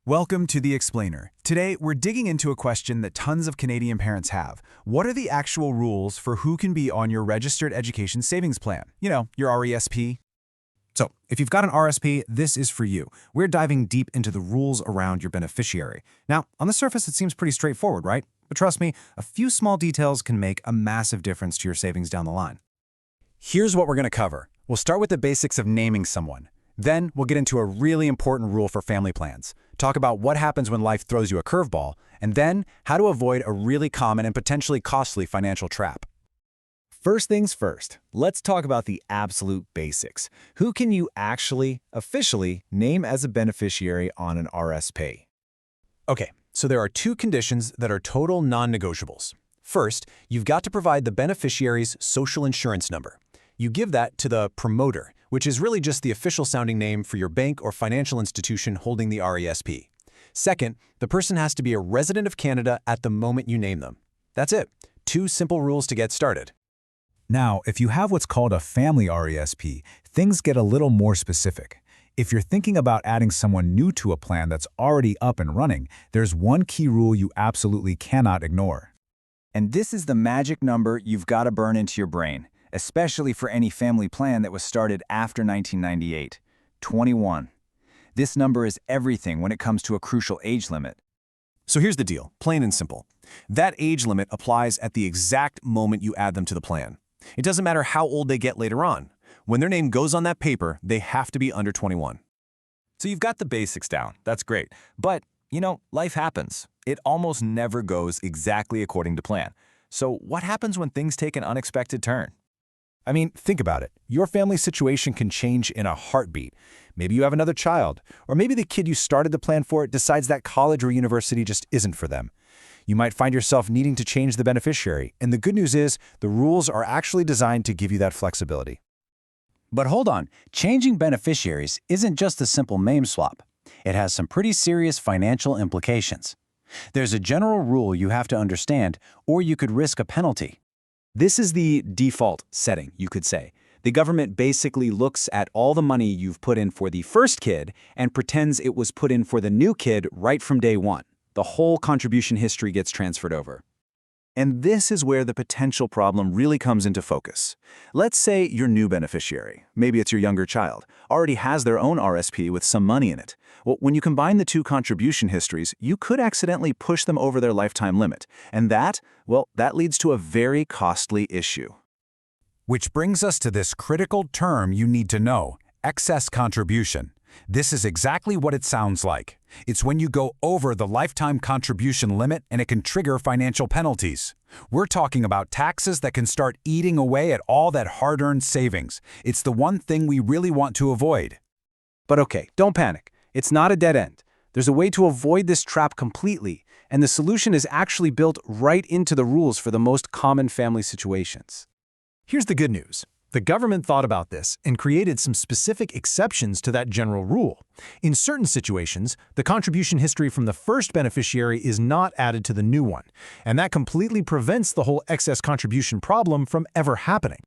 Welcome to The Explainer. Today, we're digging into a question that tons of Canadian parents have. What are the actual rules for who can be on your Registered Education Savings Plan? You know, your RESP. So, if you've got an RSP, this is for you. We're diving deep into the rules around your beneficiary. Now, on the surface, it seems pretty straightforward, right? But trust me, a few small details can make a massive difference to your savings down the line. Here's what we're going to cover. We'll start with the basics of naming someone. Then, we'll get into a really important rule for family plans. Talk about what happens when life throws you a curveball, and then how to avoid a really common and potentially costly financial trap. First things first, let's talk about the absolute basics. Who can you actually, officially, name as a beneficiary on an RSP? Okay, so there are two conditions that are total non-negotiables. First, you've got to provide the beneficiary's social insurance number. You give that to the promoter, which is really just the official sounding name for your bank or financial institution holding the RESP. Second, the person has to be a resident of Canada at the moment you name them. That's it. Two simple rules to get started. Now, if you have what's called a family RESP, things get a little more specific. If you're thinking about adding someone new to a plan that's already up and running, there's one key rule you absolutely cannot ignore. And this is the magic number you've got to burn into your brain, especially for any family plan that was started after 1998, 21. This number is everything when it comes to a crucial age limit. So here's the deal, plain and simple. That age limit applies at the exact moment you add them to the plan. It doesn't matter how old they get later on. When their name goes on that paper, they have to be under 21. So you've got the basics down. That's great. But, life happens. It almost never goes exactly according to plan. So what happens when things take an unexpected turn? I mean, think about it. Your family situation can change in a heartbeat. Maybe you have another child, or maybe the kid you started the plan for decides that college or university just isn't for them. You might find yourself needing to change the beneficiary, and the good news is the rules are actually designed to give you that flexibility. But hold on, changing beneficiaries isn't just a simple name swap. It has some pretty serious financial implications. There's a general rule you have to understand, or you could risk a penalty. This is the default setting, you could say. The government basically looks at all the money you've put in for the first kid and pretends it was put in for the new kid right from day one. The whole contribution history gets transferred over. And this is where the potential problem really comes into focus. Let's say your new beneficiary, maybe it's your younger child, already has their own RSP with some money in it. Well, when you combine the two contribution histories, you could accidentally push them over their lifetime limit. And that leads to a very costly issue. Which brings us to this critical term you need to know, excess contribution. This is exactly what it sounds like. It's when you go over the lifetime contribution limit and it can trigger financial penalties. We're talking about taxes that can start eating away at all that hard-earned savings. It's the one thing we really want to avoid. But okay, don't panic. It's not a dead end. There's a way to avoid this trap completely, and the solution is actually built right into the rules for the most common family situations. Here's the good news. The government thought about this and created some specific exceptions to that general rule. In certain situations, the contribution history from the first beneficiary is not added to the new one, and that completely prevents the whole excess contribution problem from ever happening.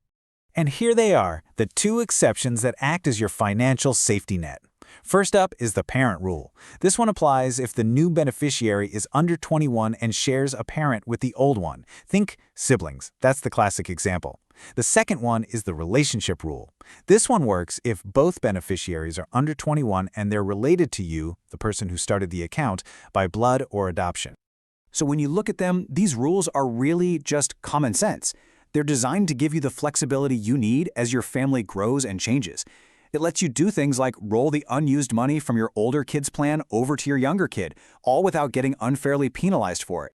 And here they are, the two exceptions that act as your financial safety net. First up is the parent rule. This one applies if the new beneficiary is under 21 and shares a parent with the old one. Think siblings. That's the classic example. The second one is the relationship rule. This one works if both beneficiaries are under 21 and they're related to you, the person who started the account, by blood or adoption. So when you look at them, these rules are really just common sense. They're designed to give you the flexibility you need as your family grows and changes. It lets you do things like roll the unused money from your older kid's plan over to your younger kid, all without getting unfairly penalized for it.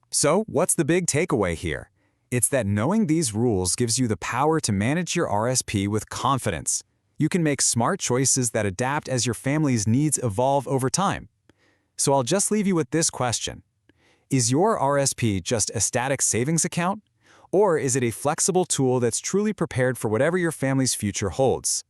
So, what's the big takeaway here? It's that knowing these rules gives you the power to manage your RSP with confidence. You can make smart choices that adapt as your family's needs evolve over time. So I'll just leave you with this question. Is your RSP just a static savings account? Or is it a flexible tool that's truly prepared for whatever your family's future holds?